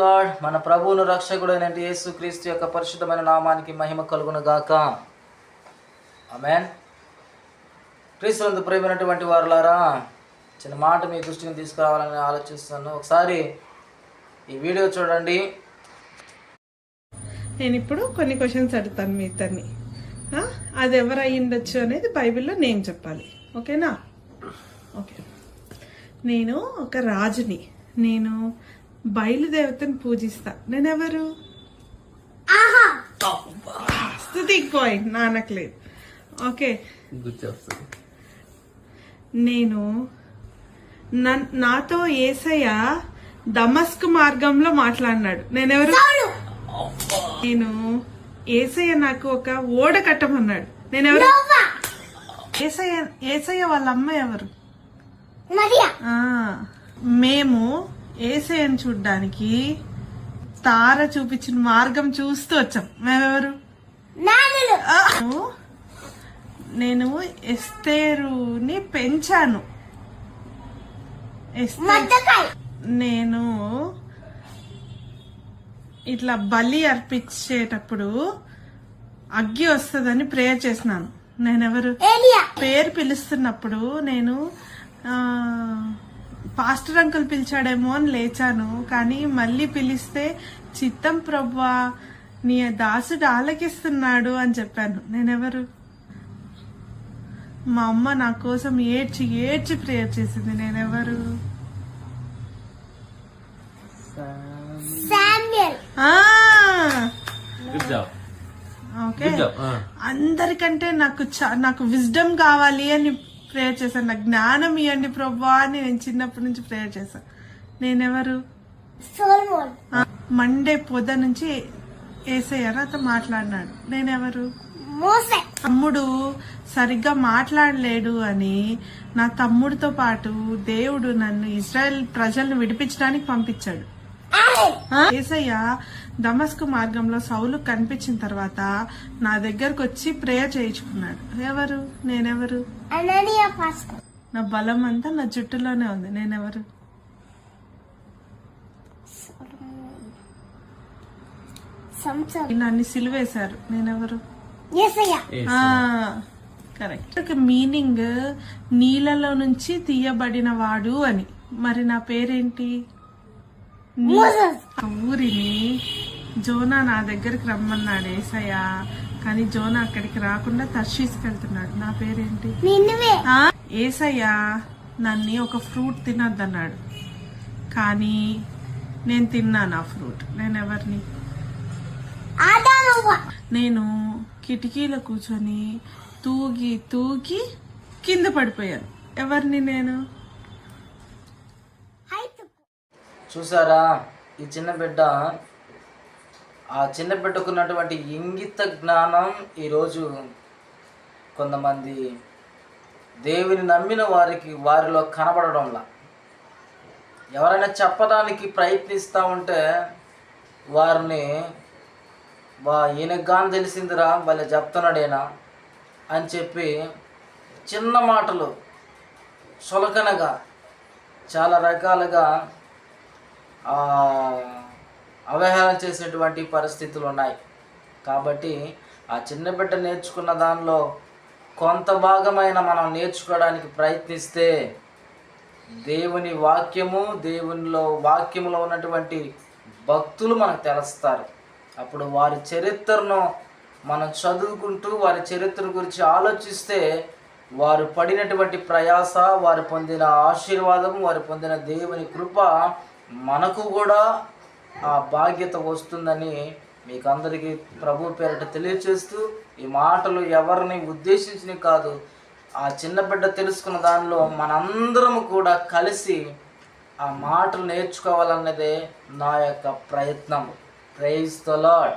Lord, మన ప్రభువును రక్షకుడైన యేసుక్రీస్తు యొక్క పరిశుద్ధమైన నామానికి మహిమ కలుగును గాక. ఆమేన్. క్రీస్తునందు ప్రియమైనటువంటి వారులారా, చిన్న మాట మీ దృష్టిని తీసుకురావాలని ఆలోచిస్తున్నాను. ఒకసారి ఈ వీడియో చూడండి. నేను ఇప్పుడు కొన్ని క్వశ్చన్స్ అడుగుతాను మీ ఇద్దరిని. అది ఎవరు అయి ఉండొచ్చు అనేది బైబిల్లో నేను చెప్పాలి. ఓకేనా? ఓకే. నేను ఒక రాజుని. నేను బయలుదేవతను పూజిస్తా. నేనెవరు? స్తుతికి పాయింట్ నానట్లేదు. ఓకే. నేను నాతో యేసయ్య దమస్కు మార్గంలో మాట్లాడినాడు. నేనెవరు? నేను యేసయ్య నాకు ఒక ఓడ కట్టమన్నాడు. నేనెవరు? యేసయ్య వాళ్ళ అమ్మ ఎవరు? మేము యేసయ్యను చూడ్డానికి తార చూపించిన మార్గం చూస్తూ వచ్చాం. మేమెవరు? నేను ఎస్తేరుని పెంచాను. నేను ఇట్లా బలి అర్పించేటప్పుడు అగ్గి వస్తుందని ప్రేయర్ చేసినాను. నేనెవరు? పేరు పిలుస్తున్నప్పుడు నేను పాస్టర్ అంకుల్ పిలిచాడేమో అని లేచాను, కానీ మళ్ళీ పిలిస్తే చిత్తం ప్రభువా నీ దాసుడు ఆలకిస్తున్నాడు అని చెప్పాను. నేనెవరు? మా అమ్మ నా కోసం ఏడ్చి ఏడ్చి ప్రేయర్ చేసింది. నేనెవరు? ఓకే. అందరికంటే నాకు విజ్డమ్ కావాలి అని ప్రేయర్ చేశాను. నాకు జ్ఞానం ఇవ్వండి ప్రభువా అని నేను చిన్నప్పటి నుంచి ప్రేయర్ చేశాను. నేనెవరు? మండే పొద్దు నుంచి యేసయ్య నాతో మాట్లాడినాడు. నేనెవరు? తమ్ముడు సరిగ్గా మాట్లాడలేడు అని నా తమ్ముడితో పాటు దేవుడు నన్ను ఇజ్రాయెల్ ప్రజలను విడిపించడానికి పంపించాడు. యేసయ్య దమస్కు మార్గంలో సౌలు కనిపించిన తర్వాత నా దగ్గరకు వచ్చి ప్రేయర్ చేయించుకున్నాడు. ఎవరు? నేనెవరు? నా బలం అంతా నా జుట్టులోనే ఉంది. నేనెవరు? నన్ను సిలువేశారు. నేనెవరు? కరెక్ట్. మీనింగ్ నీళ్ళలో నుంచి తీయబడిన వాడు అని. మరి నా పేరేంటి? ఊరిని జోనా నా దగ్గరికి రమ్మన్నాడు యేసయ్య, కానీ జోనా అక్కడికి రాకుండా తర్షీస్కి వెళ్తున్నాడు. నా పేరేంటి? యేసయ్య నన్ను ఒక ఫ్రూట్ తినొద్దన్నాడు, కానీ నేను తిన్నాను ఆ ఫ్రూట్. నేనెవరిని? నేను కిటికీలో కూర్చొని తూగి తూగి కింద పడిపోయాను. ఎవరిని నేను? చూసారా? ఈ చిన్న బిడ్డ, ఆ చిన్న బిడ్డకున్నటువంటి ఇంగిత జ్ఞానం ఈరోజు కొంతమంది దేవుని నమ్మిన వారిలో కనబడడంలా. ఎవరైనా చెప్పడానికి ప్రయత్నిస్తూ ఉంటే వారిని ఈయనకు గాని తెలిసిందిరా వాళ్ళ చెప్తున్నాడేనా అని చెప్పి చిన్న మాటలు చులకనగా చాలా రకాలుగా అవహేళన చేసేటువంటి పరిస్థితులు ఉన్నాయి. కాబట్టి ఆ చిన్న బిడ్డ నేర్చుకున్న దానిలో కొంత భాగమైన మనం నేర్చుకోవడానికి ప్రయత్నిస్తే దేవుని వాక్యములో ఉన్నటువంటి భక్తులు మనకు తెలుస్తారు. అప్పుడు వారి చరిత్రను మనం చదువుకుంటూ వారి చరిత్ర గురించి ఆలోచిస్తే వారు పడినటువంటి ప్రయాస, వారు పొందిన ఆశీర్వాదం, వారు పొందిన దేవుని కృప మనకు కూడా ఆ బాధ్యత వస్తుందని మీకు అందరికీ ప్రభు పేరిట తెలియచేస్తూ, ఈ మాటలు ఎవరిని ఉద్దేశించినవి కాదు, ఆ చిన్న బిడ్డ తెలుసుకున్న దానిలో మనందరం కూడా కలిసి ఆ మాటలు నేర్చుకోవాలన్నదే నా యొక్క ప్రయత్నం. Praise the lord.